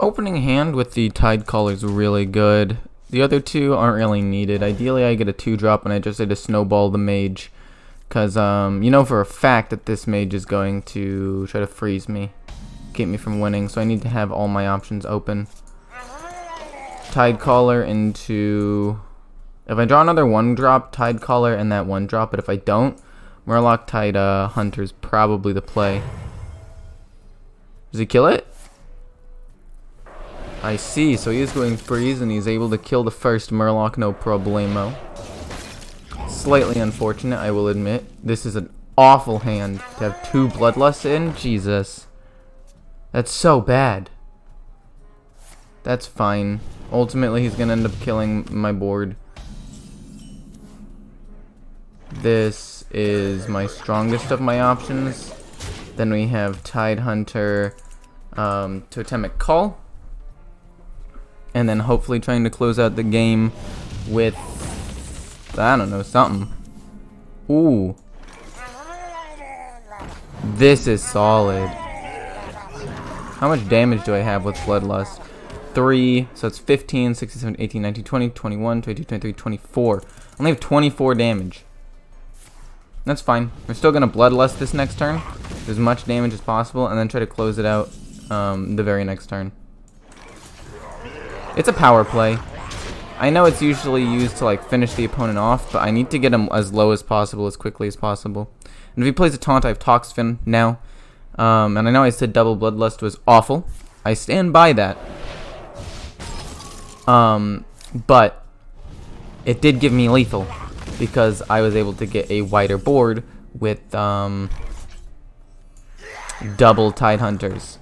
Opening hand with the Tidecaller is really good. The other two aren't really needed. Ideally, I get a 2-drop and I just need to snowball the mage. Because, you know for a fact that this mage is going to try to freeze me. Keep me from winning. So I need to have all my options open. Tidecaller into... If I draw another 1-drop, Tidecaller and that 1-drop. But if I don't, Murloc Tide Hunter is probably the play. Does he kill it? I see, so he is going freeze and he's able to kill the first Murloc, no problemo. Slightly unfortunate, I will admit. This is an awful hand to have 2 Bloodlusts in. Jesus. That's so bad. That's fine. Ultimately, he's going to end up killing my board. This is my strongest of my options. Then we have Tide Hunter, Totemic Call. And then hopefully trying to close out the game with, I don't know, something. Ooh. This is solid. How much damage do I have with Bloodlust? 3, so it's 15, 16, 17, 18, 19, 20, 21, 22, 23, 24. I only have 24 damage. That's fine. We're still going to Bloodlust this next turn. Do as much damage as possible, and then try to close it out the very next turn. It's a power play. I know it's usually used to like finish the opponent off, but I need to get him as low as possible, as quickly as possible. And if he plays a taunt, I have Toxfin now. And I know I said double Bloodlust was awful. I stand by that. But it did give me lethal because I was able to get a wider board with double Tide Hunters.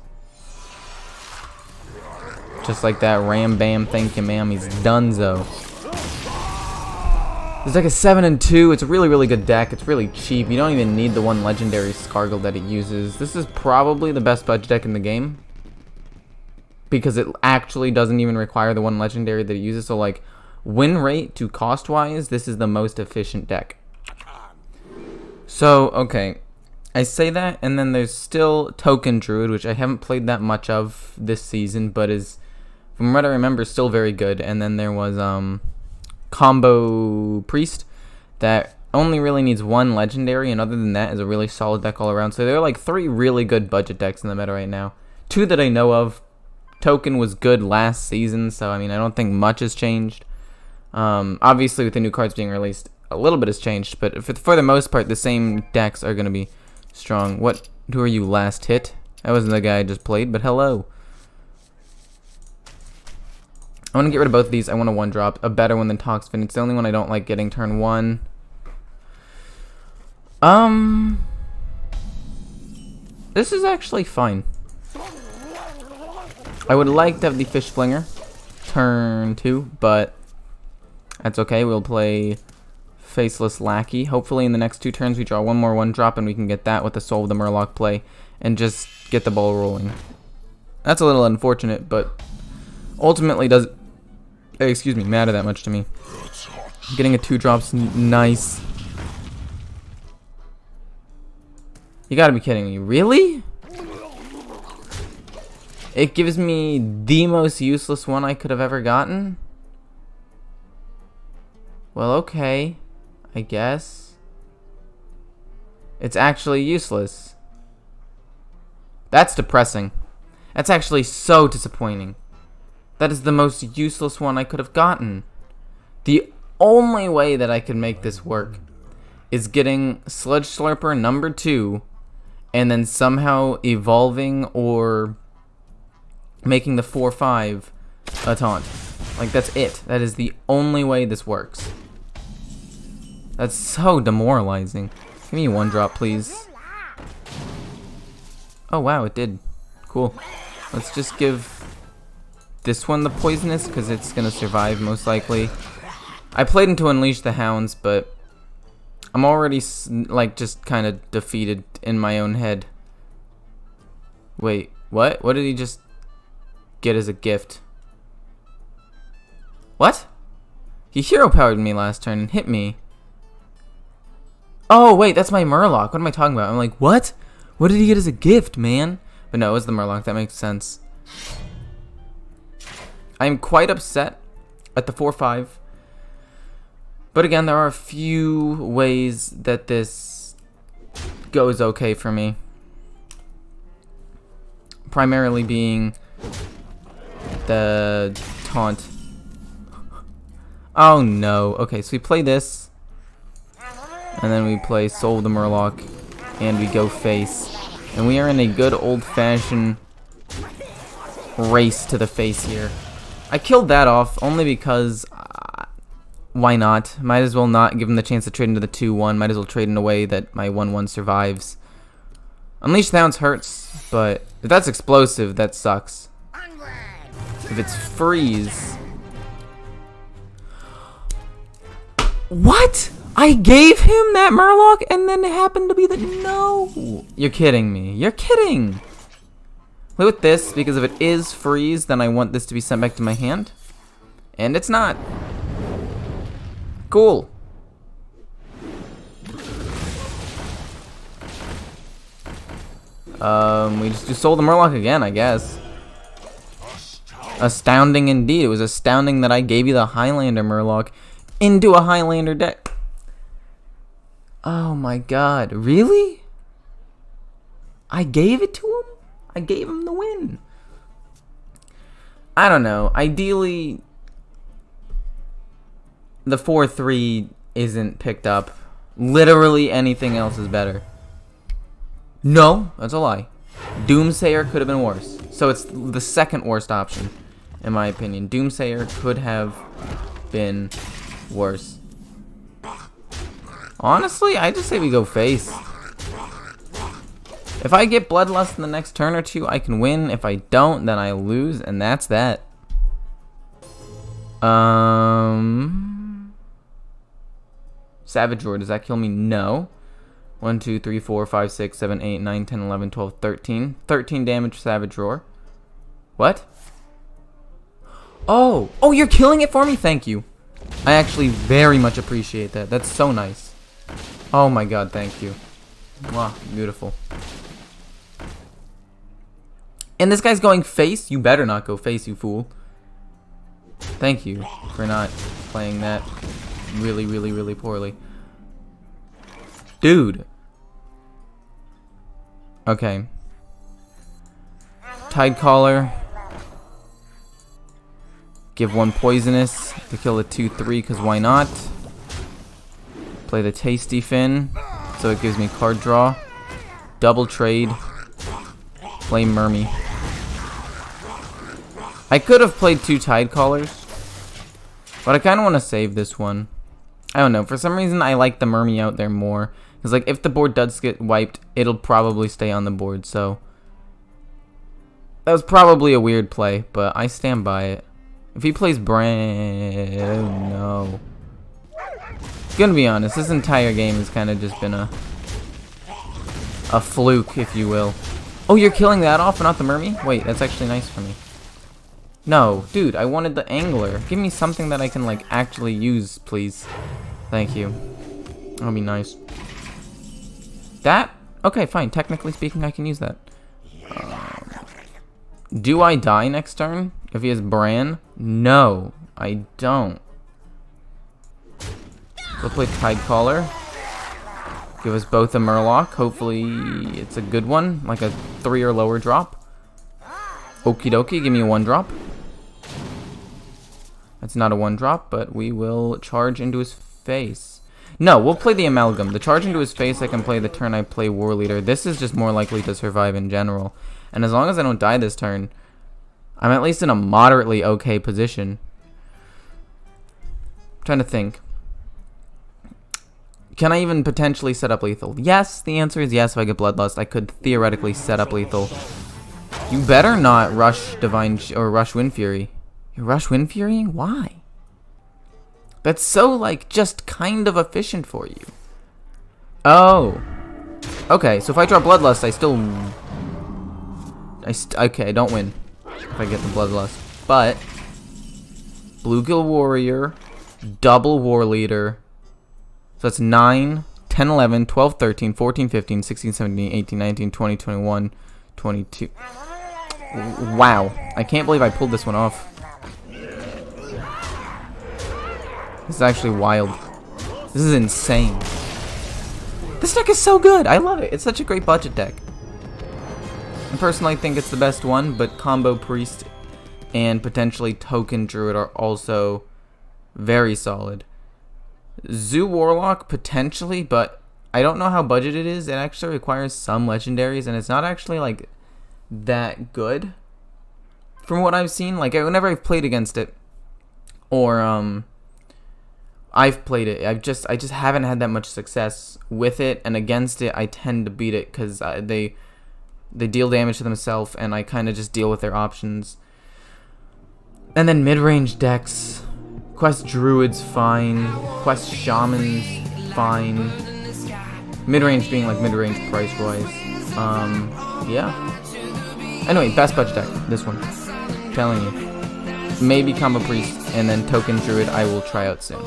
Just like that, ram bam, thank you ma'am, he's donezo. It's like a 7 and 2, it's a really, really good deck, it's really cheap, you don't even need the one legendary Scargle that it uses. This is probably the best budget deck in the game. Because it actually doesn't even require the one legendary that it uses, so like, win rate to cost wise, this is the most efficient deck. So, okay. I say that, and then there's still Token Druid, which I haven't played that much of this season, but is, from what I remember, still very good. And then there was Combo Priest that only really needs one legendary, and other than that is a really solid deck all around. So there are like 3 really good budget decks in the meta right now. 2 that I know of. Token was good last season, so I mean I don't think much has changed. Obviously with the new cards being released, a little bit has changed, but for the most part the same decks are going to be strong. Who are you, Last Hit? That wasn't the guy I just played, but hello. I want to get rid of both of these. I want a 1-drop, a better one than Toxfin. It's the only one I don't like getting turn 1. This is actually fine. I would like to have the Fish Flinger turn 2, but that's okay. We'll play Faceless Lackey. Hopefully in the next 2 turns we draw one more 1-drop and we can get that with the Soul of the Murloc play and just get the ball rolling. That's a little unfortunate, but ultimately does matter that much to me. Getting a 2-drop's nice. You gotta be kidding me. Really? It gives me the most useless one I could have ever gotten? Well, okay. I guess. It's actually useless. That's depressing. That's actually so disappointing. That is the most useless one I could have gotten. The only way that I could make this work is getting Sludge Slurper number 2 and then somehow evolving or making the 4/5 a taunt. Like, that's it. That is the only way this works. That's so demoralizing. Give me a 1-drop, please. Oh, wow, it did. Cool. Let's just give this one the poisonous, because it's going to survive, most likely. I played into Unleash the Hounds, but I'm already, like, just kind of defeated in my own head. Wait, what? What did he just get as a gift? What? He hero powered me last turn and hit me. Oh wait, that's my Murloc. What am I talking about? I'm like, what? What did he get as a gift, man? But no, it was the Murloc. That makes sense. I'm quite upset at the 4-5. But again, there are a few ways that this goes okay for me. Primarily being the taunt. Oh no. Okay, so we play this. And then we play Soul of the Murloc. And we go face. And we are in a good old-fashioned race to the face here. I killed that off only because... why not? Might as well not give him the chance to trade into the 2-1. Might as well trade in a way that my 1-1 survives. Unleash Sounds hurts, but if that's explosive, that sucks. If it's freeze... What? I gave him that Murloc and then it happened to be the... No! You're kidding me. You're kidding! Play with this, because if it is freeze, then I want this to be sent back to my hand. And it's not. Cool. We just do Soul the Murloc again, I guess. Astounding indeed. It was astounding that I gave you the Highlander Murloc into a Highlander deck. Oh my god. Really? I gave it to him? I gave him the win. I don't know. Ideally, the 4-3 isn't picked up. Literally anything else is better. No, that's a lie. Doomsayer could have been worse. So it's the second worst option, in my opinion. Doomsayer could have been worse. Honestly, I just say we go face. If I get Bloodlust in the next turn or two, I can win. If I don't, then I lose, and that's that. Savage Roar, does that kill me? No. 1, 2, 3, 4, 5, 6, 7, 8, 9, 10, 11, 12, 13. 13 damage Savage Roar. What? Oh! Oh, you're killing it for me? Thank you. I actually very much appreciate that. That's so nice. Oh my god, thank you. Wow, beautiful. And this guy's going face? You better not go face, you fool. Thank you for not playing that really, really, really poorly. Dude. Okay. Tidecaller. Give one poisonous to kill the 2-3, because why not? Play the Tasty Fin, so it gives me card draw. Double trade. Play Mermy. I could have played 2 Tidecallers, but I kind of want to save this one. I don't know. For some reason, I like the Mermy out there more. Because, like, if the board does get wiped, it'll probably stay on the board, so... That was probably a weird play, but I stand by it. If he plays Brand... Oh, no. Gonna be honest, this entire game has kind of just been a fluke, if you will. Oh, you're killing that off and not the Mermy? Wait, that's actually nice for me. No, dude, I wanted the Angler. Give me something that I can, like, actually use, please. Thank you. That'll be nice. That? Okay, fine. Technically speaking, I can use that. Do I die next turn if he has Bran? No, I don't. We'll play Tidecaller. Give us both a Murloc. Hopefully it's a good one, like a 3 or lower drop. Okie dokie, give me a 1-drop. That's not a 1-drop, but we will charge into his face. No, we'll play the Amalgam. The charge into his face I can play the turn I play War Leader. This is just more likely to survive in general. And as long as I don't die this turn, I'm at least in a moderately okay position. I'm trying to think. Can I even potentially set up lethal? Yes, the answer is yes. If I get Bloodlust, I could theoretically set up lethal. You better not rush Divine or rush Wind Fury. You rush Wind Furying? Why? That's so, like, just kind of efficient for you. Oh. Okay, so if I draw Bloodlust, I still... okay, I don't win if I get the Bloodlust. But... Bluegill Warrior, double War Leader. So that's 9, 10, 11, 12, 13, 14, 15, 16, 17, 18, 19, 20, 21, 22. Wow. I can't believe I pulled this one off. This is actually wild. This is insane. This deck is so good. I love it. It's such a great budget deck. I personally think it's the best one, but combo priest and potentially token druid are also very solid. Zoo warlock potentially, but I don't know how budget it is. It actually requires some legendaries, and it's not actually like that good from what I've seen. Like whenever I've played against it, or I've played it, I just haven't had that much success with it, and against it I tend to beat it because they deal damage to themselves, and I kind of just deal with their options. And then mid-range decks, Quest Druid's fine, Quest Shaman's fine. Mid-range being like mid-range price-wise. Yeah. Anyway, best budget deck, this one. I'm telling you. Maybe Combo Priest, and then Token Druid I will try out soon.